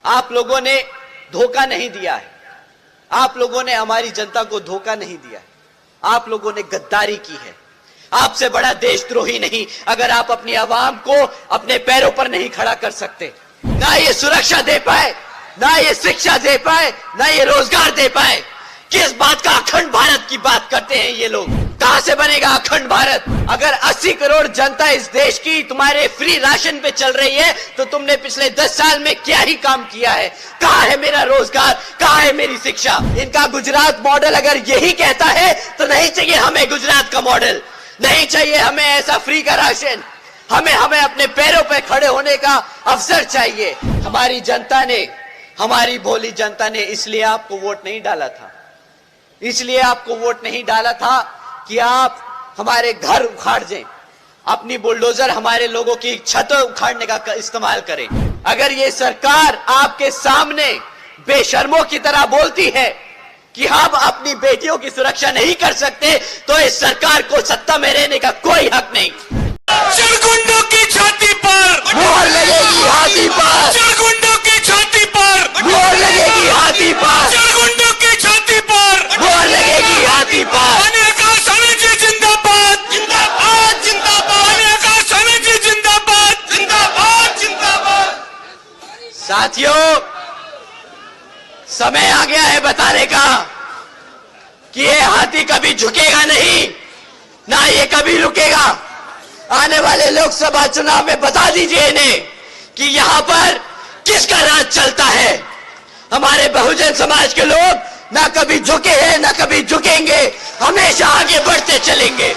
आप लोगों ने धोखा नहीं दिया है। आप लोगों ने हमारी जनता को धोखा नहीं दिया है। आप लोगों ने गद्दारी की है। आपसे बड़ा देशद्रोही नहीं अगर आप अपनी आवाम को अपने पैरों पर नहीं खड़ा कर सकते। ना ये सुरक्षा दे पाए, ना ये शिक्षा दे पाए, ना ये रोजगार दे पाए। किस बात का अखंड भारत की बात करते हैं ये लोग? कहां से बनेगा अखंड भारत? अगर 80 करोड़ जनता इस देश की तुम्हारे फ्री राशन पे चल रही है तो तुमने पिछले 10 साल में क्या ही काम किया है? कहां है मेरा रोजगार? कहां है मेरी शिक्षा? इनका गुजरात मॉडल अगर यही कहता है तो नहीं चाहिए हमें गुजरात का मॉडल, नहीं चाहिए हमें ऐसा फ्री का राशन। हमें अपने पैरों पे खड़े होने का अवसर चाहिए। हमारी जनता ने, हमारी भोली जनता ने इसलिए आपको वोट नहीं डाला था, इसलिए आपको वोट नहीं डाला था कि आप हमारे घर उखाड़ दें, अपनी बुलडोजर हमारे लोगों की छतें उखाड़ने का इस्तेमाल करें। अगर ये सरकार आपके सामने बेशर्मों की तरह बोलती है कि हम अपनी बेटियों की सुरक्षा नहीं कर सकते तो इस सरकार को सत्ता में रहने का कोई हक नहीं। चरगुंडों की छाती पर मोहर लगेगी हाथी पर, चरगुंडों की छाती पर मोहर लगेगी हाथी पर, चरगुंडों की छाती पर मोहर लगेगी हाथी पर। अनेका सनजी जिंदाबाद जिंदाबाद जिंदाबाद, अनेका सनजी जिंदाबाद जिंदाबाद जिंदाबाद। साथियों, समय आ गया है बताने का कि ये हाथी कभी झुकेगा नहीं, ना ये कभी रुकेगा। आने वाले लोकसभा चुनाव में बता दीजिए इन्हें कि यहां पर किसका राज चलता है। हमारे बहुजन समाज के लोग ना कभी झुके हैं, ना कभी झुकेंगे, हमेशा आगे बढ़ते चलेंगे।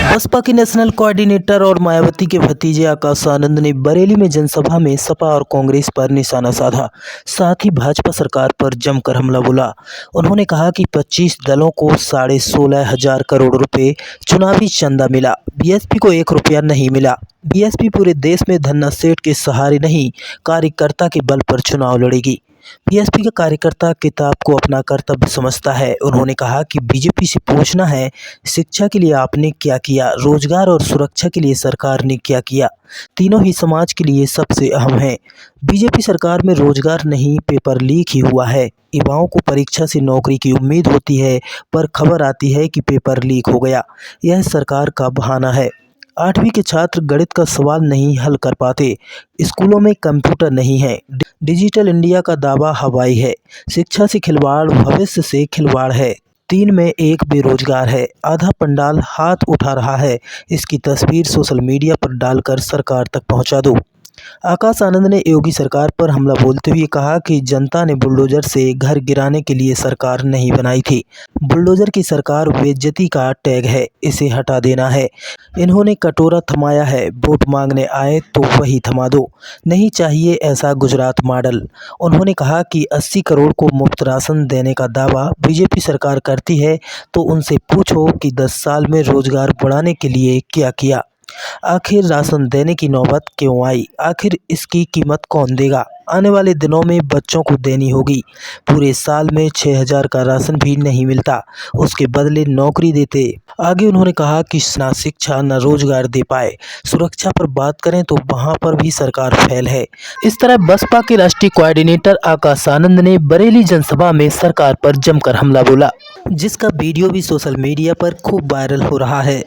बसपा के नेशनल कोऑर्डिनेटर और मायावती के भतीजे आकाश आनंद ने बरेली में जनसभा में सपा और कांग्रेस पर निशाना साधा, साथ ही भाजपा सरकार पर जमकर हमला बोला। उन्होंने कहा कि 25 दलों को 16,500 करोड़ रुपए चुनावी चंदा मिला, बीएसपी को 1 रुपया नहीं मिला। बीएसपी पूरे देश में धन्ना सेठ के सहारे नहीं, कार्यकर्ता के बल पर चुनाव लड़ेगी। बीएसपी का कार्यकर्ता किताब को अपना कर्तव्य समझता है। उन्होंने कहा कि बीजेपी से पूछना है, शिक्षा के लिए आपने क्या किया, रोजगार और सुरक्षा के लिए सरकार ने क्या किया, तीनों ही समाज के लिए सबसे अहम है। बीजेपी सरकार में रोजगार नहीं, पेपर लीक ही हुआ है। युवाओं को परीक्षा से नौकरी की उम्मीद होती है पर खबर आती है कि पेपर लीक हो गया। यह सरकार का बहाना है। 8वीं के छात्र गणित का सवाल नहीं हल कर पाते, स्कूलों में कंप्यूटर नहीं है, डिजिटल इंडिया का दावा हवाई है, शिक्षा से खिलवाड़, भविष्य से खिलवाड़ है, 3 में 1 बेरोजगार है, आधा पंडाल हाथ उठा रहा है। इसकी तस्वीर सोशल मीडिया पर डालकर सरकार तक पहुंचा दो। आकाश आनंद ने योगी सरकार पर हमला बोलते हुए कहा कि जनता ने बुलडोजर से घर गिराने के लिए सरकार नहीं बनाई थी। बुलडोजर की सरकार बेइज्जती का टैग है, इसे हटा देना है। इन्होंने कटोरा थमाया है, वोट मांगने आए तो वही थमा दो, नहीं चाहिए ऐसा गुजरात मॉडल। उन्होंने कहा कि 80 करोड़ को मुफ्त राशन देने का दावा बीजेपी सरकार करती है तो उनसे पूछो कि 10 साल में रोजगार बढ़ाने के लिए क्या किया। आखिर राशन देने की नौबत क्यों आई? आखिर इसकी कीमत कौन देगा? आने वाले दिनों में बच्चों को देनी होगी। पूरे साल में 6,000 का राशन भी नहीं मिलता, उसके बदले नौकरी देते। आगे उन्होंने कहा कि ना शिक्षा न रोजगार दे पाए। सुरक्षा पर बात करें तो वहां पर भी सरकार फेल है। इस तरह बसपा के राष्ट्रीय कोऑर्डिनेटर आकाश आनंद ने बरेली जनसभा में सरकार पर जमकर हमला बोला, जिसका वीडियो भी सोशल मीडिया पर खूब वायरल हो रहा है।